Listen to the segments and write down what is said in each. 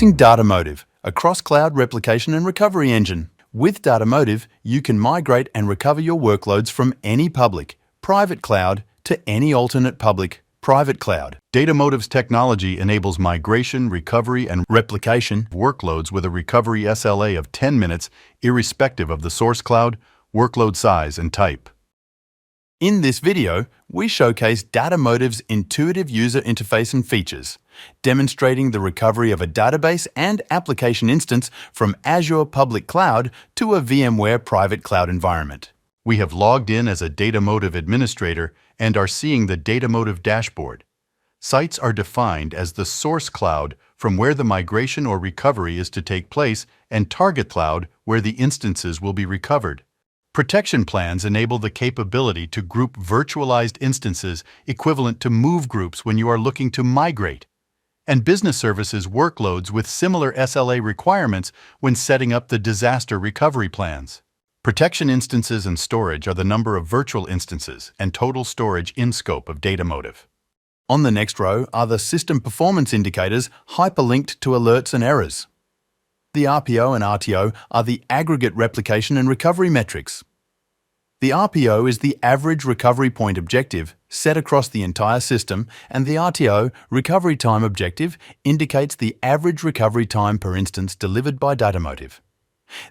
Introducing Datamotive, a cross-cloud replication and recovery engine. With Datamotive, you can migrate and recover your workloads from any public, private cloud to any alternate public, private cloud. Datamotive's technology enables migration, recovery, and replication workloads with a recovery SLA of 10 minutes, irrespective of the source cloud, workload size, and type. In this video, we showcase Datamotive's intuitive user interface and features, demonstrating the recovery of a database and application instance from Azure public cloud to a VMware private cloud environment. We have logged in as a Datamotive administrator and are seeing the Datamotive dashboard. Sites are defined as the source cloud from where the migration or recovery is to take place and target cloud where the instances will be recovered. Protection plans enable the capability to group virtualized instances equivalent to move groups when you are looking to migrate, and business services workloads with similar SLA requirements when setting up the disaster recovery plans. Protection instances and storage are the number of virtual instances and total storage in scope of Datamotive. On the next row are the system performance indicators hyperlinked to alerts and errors. The RPO and RTO are the aggregate replication and recovery metrics. The RPO is the average recovery point objective set across the entire system, and the RTO, recovery time objective, indicates the average recovery time per instance delivered by Datamotive.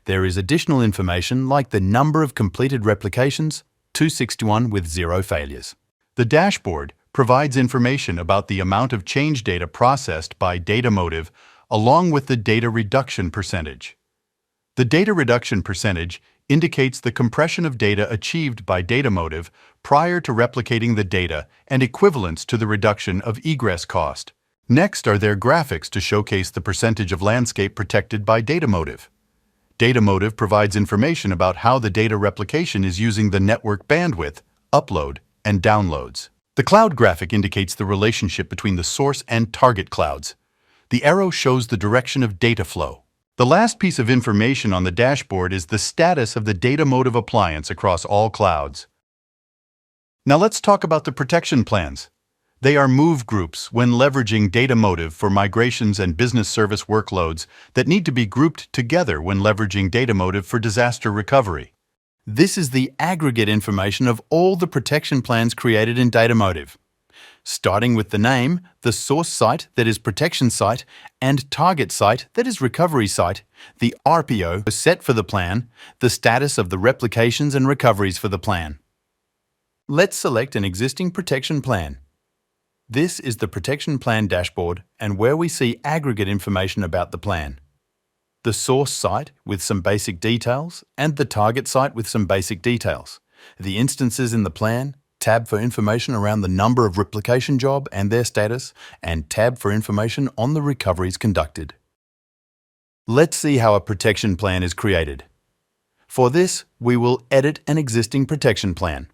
There is additional information like the number of completed replications, 261 with 0 failures. The dashboard provides information about the amount of change data processed by Datamotive along with the data reduction percentage. The data reduction percentage indicates the compression of data achieved by Datamotive prior to replicating the data and equivalence to the reduction of egress cost. Next are their graphics to showcase the percentage of landscape protected by Datamotive. Datamotive provides information about how the data replication is using the network bandwidth, upload, and downloads. The cloud graphic indicates the relationship between the source and target clouds. The arrow shows the direction of data flow. The last piece of information on the dashboard is the status of the Datamotive appliance across all clouds. Now let's talk about the protection plans. They are move groups when leveraging Datamotive for migrations and business service workloads that need to be grouped together when leveraging Datamotive for disaster recovery. This is the aggregate information of all the protection plans created in Datamotive. Starting with the name, the source site that is protection site, and target site that is recovery site, the RPO set for the plan, the status of the replications and recoveries for the plan. Let's select an existing protection plan. This is the protection plan dashboard and where we see aggregate information about the plan. The source site with some basic details and the target site with some basic details. The instances in the plan, tab for information around the number of replication job and their status, and tab for information on the recoveries conducted. Let's see how a protection plan is created. For this, we will edit an existing protection plan.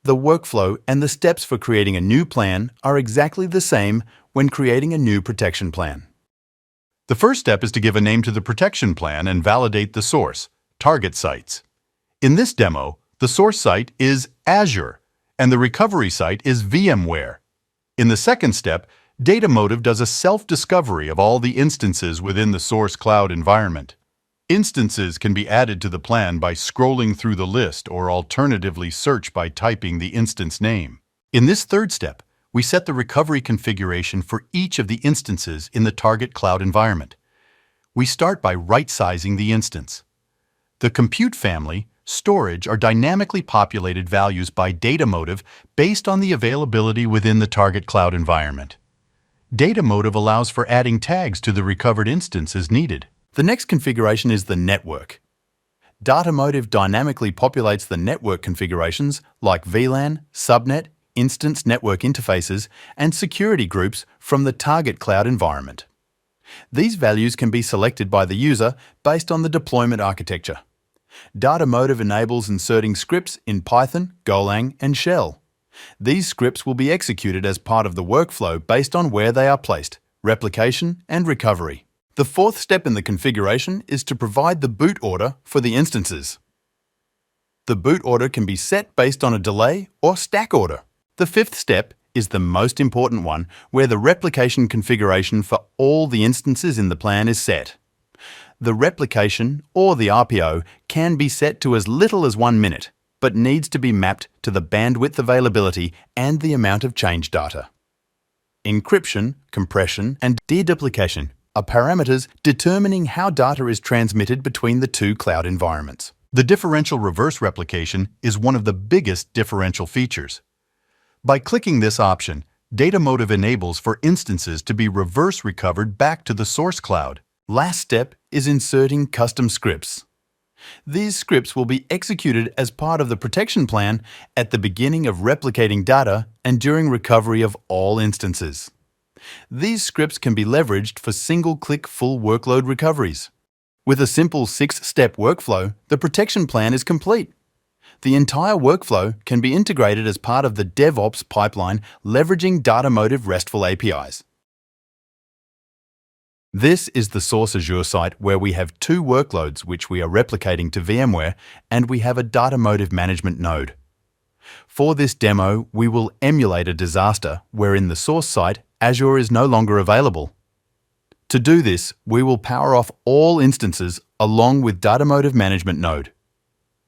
The workflow and the steps for creating a new plan are exactly the same when creating a new protection plan. The first step is to give a name to the protection plan and validate the source, target sites. In this demo, the source site is Azure, and the recovery site is VMware. In the second step, Datamotive does a self-discovery of all the instances within the source cloud environment. Instances can be added to the plan by scrolling through the list or alternatively search by typing the instance name. In this third step, we set the recovery configuration for each of the instances in the target cloud environment. We start by right-sizing the instance. The compute family, storage are dynamically populated values by Datamotive based on the availability within the target cloud environment. Datamotive allows for adding tags to the recovered instance as needed. The next configuration is the network. Datamotive dynamically populates the network configurations like VLAN, subnet, instance network interfaces, and security groups from the target cloud environment. These values can be selected by the user based on the deployment architecture. Datamotive enables inserting scripts in Python, Golang, and Shell. These scripts will be executed as part of the workflow based on where they are placed, replication and recovery. The fourth step in the configuration is to provide the boot order for the instances. The boot order can be set based on a delay or stack order. The fifth step is the most important one, where the replication configuration for all the instances in the plan is set. The replication, or the RPO, can be set to as little as 1 minute, but needs to be mapped to the bandwidth availability and the amount of change data. Encryption, compression, and deduplication are parameters determining how data is transmitted between the two cloud environments. The differential reverse replication is one of the biggest differential features. By clicking this option, Datamotive enables for instances to be reverse recovered back to the source cloud. Last step is inserting custom scripts. These scripts will be executed as part of the protection plan at the beginning of replicating data and during recovery of all instances. These scripts can be leveraged for single-click full workload recoveries. With a simple 6-step workflow, the protection plan is complete. The entire workflow can be integrated as part of the DevOps pipeline leveraging Datamotive RESTful APIs. This is the source Azure site where we have 2 workloads which we are replicating to VMware, and we have a Datamotive management node. For this demo, we will emulate a disaster where in the source site, Azure is no longer available. To do this, we will power off all instances along with Datamotive management node.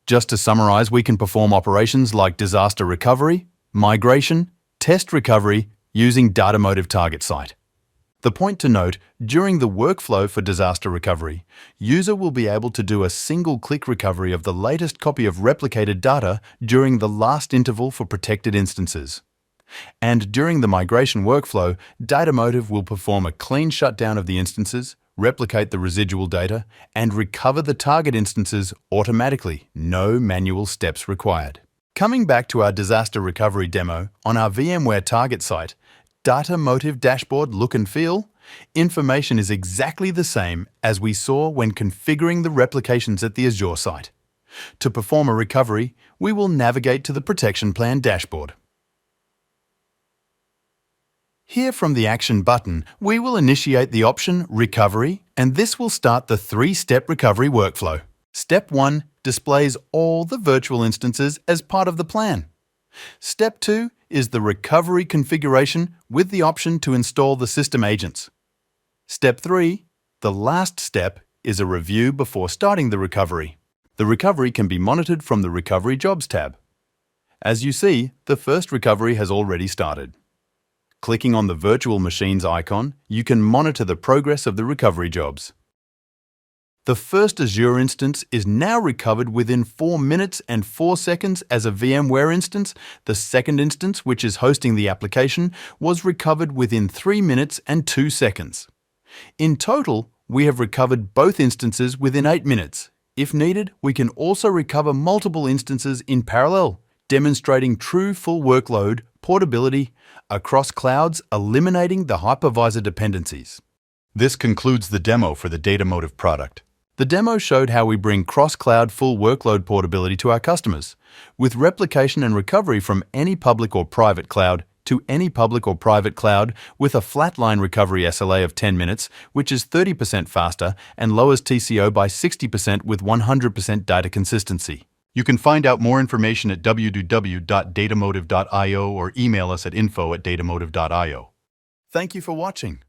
Just to summarize, we can perform operations like disaster recovery, migration, test recovery using Datamotive target site. The point to note, during the workflow for disaster recovery, user will be able to do a single-click recovery of the latest copy of replicated data during the last interval for protected instances. And during the migration workflow, Datamotive will perform a clean shutdown of the instances, replicate the residual data, and recover the target instances automatically, no manual steps required. Coming back to our disaster recovery demo, on our VMware target site, Datamotive dashboard look and feel, information is exactly the same as we saw when configuring the replications at the Azure site. To perform a recovery, we will navigate to the protection plan dashboard. Here from the Action button, we will initiate the option Recovery, and this will start the 3-step recovery workflow. Step 1 displays all the virtual instances as part of the plan. Step 2 is the recovery configuration with the option to install the system agents. Step 3, the last step, is a review before starting the recovery. The recovery can be monitored from the Recovery Jobs tab. As you see, the first recovery has already started. Clicking on the virtual machines icon, you can monitor the progress of the recovery jobs. The first Azure instance is now recovered within 4 minutes and 4 seconds as a VMware instance. The second instance, which is hosting the application, was recovered within 3 minutes and 2 seconds. In total, we have recovered both instances within 8 minutes. If needed, we can also recover multiple instances in parallel, demonstrating true full workload portability across clouds, eliminating the hypervisor dependencies. This concludes the demo for the Datamotive product. The demo showed how we bring cross-cloud full workload portability to our customers, with replication and recovery from any public or private cloud to any public or private cloud with a flatline recovery SLA of 10 minutes, which is 30% faster and lowers TCO by 60% with 100% data consistency. You can find out more information at www.datamotive.io or email us at info@datamotive.io. Thank you for watching.